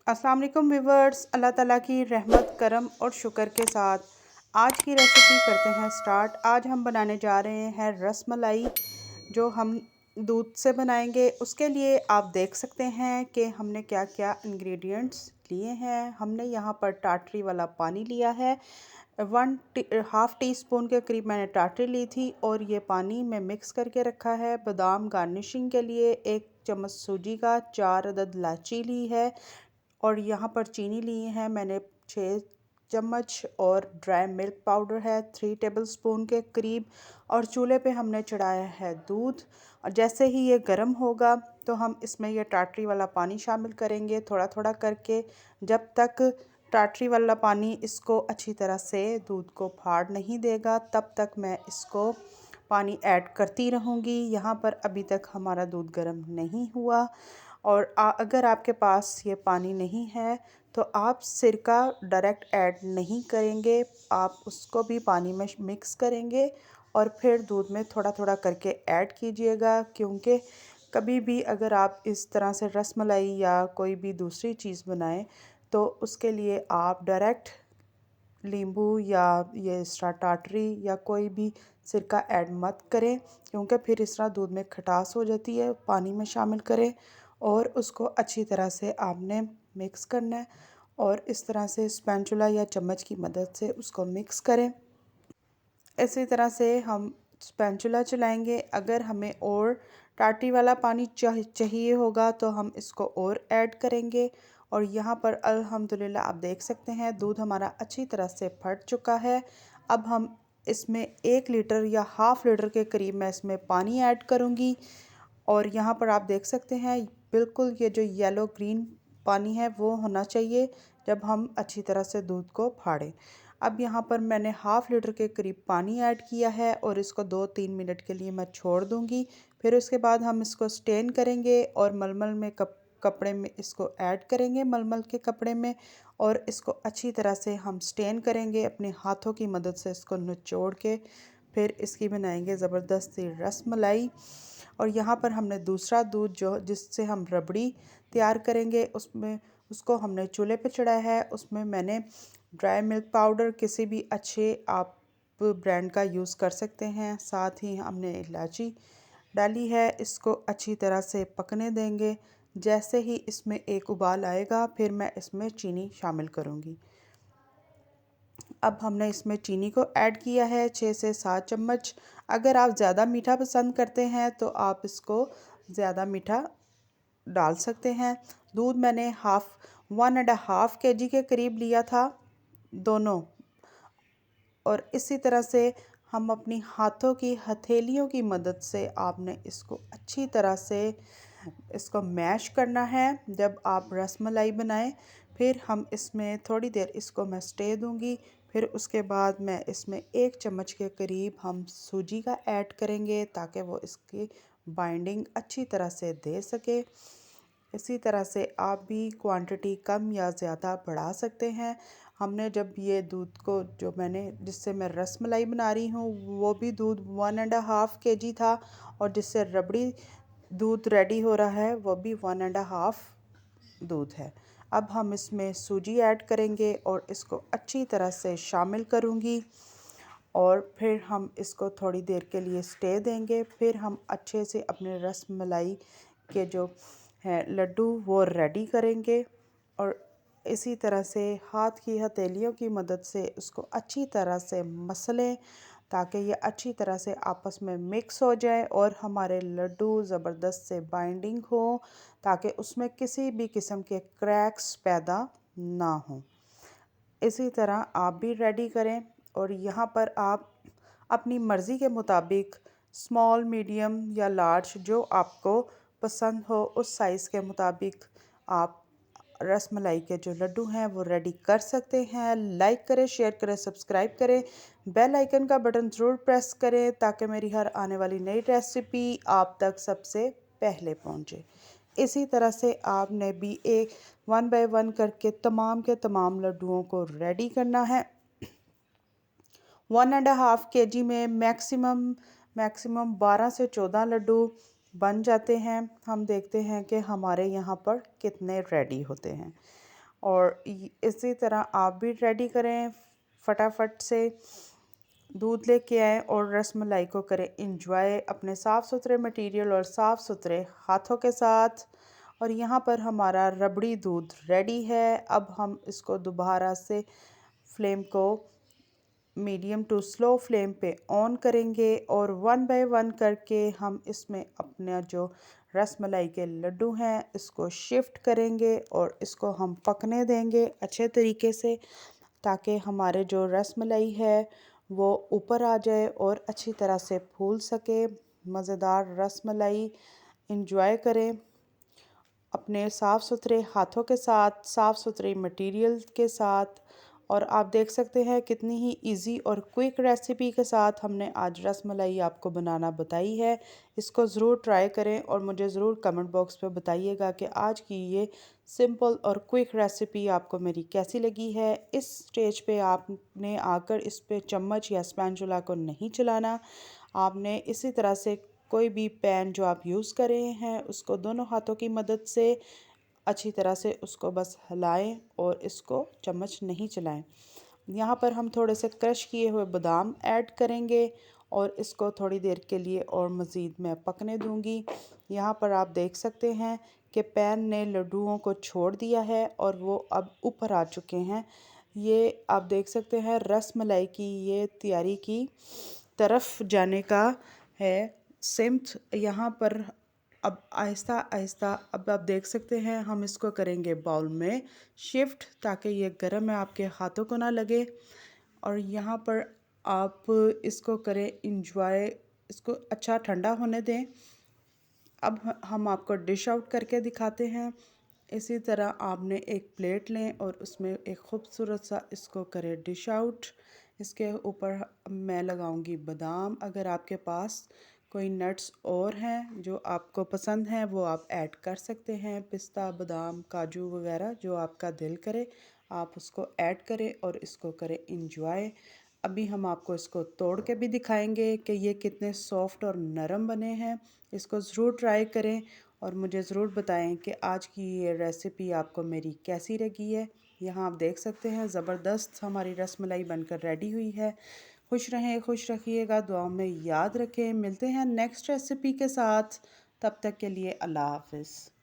अस्सलाम वालेकुम व्यूवर्स, अल्लाह ताला की रहमत करम और शुक्र के साथ आज की रेसिपी करते हैं स्टार्ट। आज हम बनाने जा रहे हैं रसमलाई, जो हम दूध से बनाएंगे। उसके लिए आप देख सकते हैं कि हमने क्या क्या इंग्रेडिएंट्स लिए हैं। हमने यहाँ पर टाटरी वाला पानी लिया है, हाफ़ टी स्पून के करीब मैंने टाटरी ली थी और ये पानी में मिक्स करके रखा है। बादाम गार्निशिंग के लिए 1 चम्मच सूजी का, 4 अदद इलायची ली है और यहाँ पर चीनी ली है मैंने 6 चम्मच और ड्राई मिल्क पाउडर है 3 टेबलस्पून के करीब। और चूल्हे पे हमने चढ़ाया है दूध। और जैसे ही ये गर्म होगा तो हम इसमें ये टाटरी वाला पानी शामिल करेंगे थोड़ा थोड़ा करके, जब तक टाटरी वाला पानी इसको अच्छी तरह से दूध को फाड़ नहीं देगा तब तक मैं इसको पानी ऐड करती रहूँगी। यहाँ पर अभी तक हमारा दूध गर्म नहीं हुआ। और अगर आपके पास ये पानी नहीं है तो आप सिरका डायरेक्ट ऐड नहीं करेंगे, आप उसको भी पानी में मिक्स करेंगे और फिर दूध में थोड़ा थोड़ा करके ऐड कीजिएगा। क्योंकि कभी भी अगर आप इस तरह से रसमलाई या कोई भी दूसरी चीज़ बनाएं तो उसके लिए आप डायरेक्ट नींबू या ये टाटरी या कोई भी सिरका ऐड मत करें, क्योंकि फिर इस तरह दूध में खटास हो जाती है। पानी में शामिल करें और उसको अच्छी तरह से आपने मिक्स करना है और इस तरह से स्पैचुला या चम्मच की मदद से उसको मिक्स करें। इसी तरह से हम स्पैचुला चलाएंगे। अगर हमें और टाटरी वाला पानी चाहिए होगा तो हम इसको और ऐड करेंगे। और यहाँ पर अल्हम्दुलिल्लाह आप देख सकते हैं दूध हमारा अच्छी तरह से फट चुका है। अब हम इसमें 1 लीटर या हाफ़ लीटर के करीब मैं इसमें पानी ऐड करूँगी। और यहाँ पर आप देख सकते हैं बिल्कुल ये जो येलो ग्रीन पानी है वो होना चाहिए जब हम अच्छी तरह से दूध को फाड़ें। अब यहाँ पर मैंने हाफ़ लीटर के करीब पानी ऐड किया है और इसको 2-3 मिनट के लिए मैं छोड़ दूँगी। फिर उसके बाद हम इसको स्टेन करेंगे और मलमल में कपड़े में इसको ऐड करेंगे, मलमल के कपड़े में। और इसको अच्छी तरह से हम स्टेन करेंगे अपने हाथों की मदद से, इसको निचोड़ के फिर इसकी बनाएंगे ज़बरदस्त सी रसमलाई। और यहाँ पर हमने दूसरा दूध जो जिससे हम रबड़ी तैयार करेंगे उसको हमने चूल्हे पे चढ़ाया है। उसमें मैंने ड्राई मिल्क पाउडर किसी भी अच्छे आप ब्रांड का यूज़ कर सकते हैं, साथ ही हमने इलायची डाली है। इसको अच्छी तरह से पकने देंगे। जैसे ही इसमें एक उबाल आएगा फिर मैं इसमें चीनी शामिल करूँगी। अब हमने इसमें चीनी को ऐड किया है 6 से 7 चम्मच। अगर आप ज़्यादा मीठा पसंद करते हैं तो आप इसको ज़्यादा मीठा डाल सकते हैं। दूध मैंने 1.5 केजी के करीब लिया था दोनों। और इसी तरह से हम अपनी हाथों की हथेलियों की मदद से आपने इसको अच्छी तरह से इसको मैश करना है जब आप रसमलाई बनाएं। फिर हम इसमें थोड़ी देर इसको मैं स्टे दूंगी। फिर उसके बाद मैं इसमें 1 चम्मच के करीब हम सूजी का ऐड करेंगे ताकि वो इसकी बाइंडिंग अच्छी तरह से दे सके। इसी तरह से आप भी क्वांटिटी कम या ज़्यादा बढ़ा सकते हैं। हमने जब ये दूध को जो मैंने जिससे मैं रसमलाई बना रही हूँ वो भी दूध 1.5 केजी था और जिससे रबड़ी दूध रेडी हो रहा है वो भी 1.5 दूध है। अब हम इसमें सूजी ऐड करेंगे और इसको अच्छी तरह से शामिल करूँगी और फिर हम इसको थोड़ी देर के लिए स्टे देंगे। फिर हम अच्छे से अपने रसमलाई के जो हैं लड्डू वो रेडी करेंगे और इसी तरह से हाथ की हथेलियों की मदद से उसको अच्छी तरह से मसलें ताकि ये अच्छी तरह से आपस में मिक्स हो जाए और हमारे लड्डू ज़बरदस्त से बाइंडिंग हो, ताकि उसमें किसी भी किस्म के क्रैक्स पैदा ना हों। इसी तरह आप भी रेडी करें और यहाँ पर आप अपनी मर्ज़ी के मुताबिक स्मॉल, मीडियम या लार्ज जो आपको पसंद हो उस साइज़ के मुताबिक आप रसमलाई के जो लड्डू हैं वो रेडी कर सकते हैं। लाइक करें, शेयर करें, सब्सक्राइब करें, बेल आइकन का बटन ज़रूर प्रेस करें ताकि मेरी हर आने वाली नई रेसिपी आप तक सबसे पहले पहुंचे। इसी तरह से आपने भी एक 1 बाय 1 करके तमाम के तमाम लड्डुओं को रेडी करना है। 1.5 केजी में मैक्सिमम 12 से 14 लड्डू बन जाते हैं। हम देखते हैं कि हमारे यहाँ पर कितने रेडी होते हैं। और इसी तरह आप भी रेडी करें, फटाफट से दूध लेके आएँ और रसमलाई को करें इंजॉय अपने साफ़ सुथरे मटेरियल और साफ़ सुथरे हाथों के साथ। और यहाँ पर हमारा रबड़ी दूध रेडी है। अब हम इसको दोबारा से फ्लेम को मीडियम टू स्लो फ्लेम पे ऑन करेंगे और वन बाय वन करके हम इसमें अपना जो रसमलाई के लड्डू हैं इसको शिफ्ट करेंगे और इसको हम पकने देंगे अच्छे तरीके से, ताकि हमारे जो रसमलाई है वो ऊपर आ जाए और अच्छी तरह से फूल सके। मज़ेदार रसमलाई इंजॉय करें अपने साफ़ सुथरे हाथों के साथ, साफ़ सुथरे मटेरियल के साथ। और आप देख सकते हैं कितनी ही इजी और क्विक रेसिपी के साथ हमने आज रसमलाई आपको बनाना बताई है। इसको ज़रूर ट्राई करें और मुझे ज़रूर कमेंट बॉक्स पे बताइएगा कि आज की ये सिंपल और क्विक रेसिपी आपको मेरी कैसी लगी है। इस स्टेज पे आपने आकर इस पे चम्मच या स्पैचुला को नहीं चलाना। आपने इसी तरह से कोई भी पैन जो आप यूज़ कर रहे हैं उसको दोनों हाथों की मदद से अच्छी तरह से उसको बस हिलाएं और इसको चम्मच नहीं चलाएं। यहाँ पर हम थोड़े से क्रश किए हुए बादाम ऐड करेंगे और इसको थोड़ी देर के लिए और मज़ीद मैं पकने दूंगी। यहाँ पर आप देख सकते हैं कि पैन ने लड्डुओं को छोड़ दिया है और वो अब ऊपर आ चुके हैं। ये आप देख सकते हैं रसमलाई की ये तैयारी की तरफ जाने का है सिम्त। यहाँ पर अब आहिस्ता आहिस्ता अब आप देख सकते हैं हम इसको करेंगे बाउल में शिफ्ट, ताकि ये गर्म है आपके हाथों को ना लगे। और यहाँ पर आप इसको करें इंजॉय, इसको अच्छा ठंडा होने दें। अब हम आपको डिश आउट करके दिखाते हैं। इसी तरह आपने एक प्लेट लें और उसमें एक खूबसूरत सा इसको करें डिश आउट। इसके ऊपर मैं लगाऊंगी बादाम। अगर आपके पास कोई नट्स और हैं जो आपको पसंद हैं वो आप ऐड कर सकते हैं, पिस्ता बादाम काजू वगैरह जो आपका दिल करे आप उसको ऐड करें और इसको करें इंजॉय। अभी हम आपको इसको तोड़ के भी दिखाएंगे कि ये कितने सॉफ्ट और नरम बने हैं। इसको ज़रूर ट्राई करें और मुझे ज़रूर बताएं कि आज की ये रेसिपी आपको मेरी कैसी लगी है। यहाँ आप देख सकते हैं ज़बरदस्त हमारी रसमलाई बनकर रेडी हुई है। खुश रहें, खुश रखिएगा, दुआओं में याद रखें। मिलते हैं नेक्स्ट रेसिपी के साथ, तब तक के लिए अल्लाह हाफ़िज़।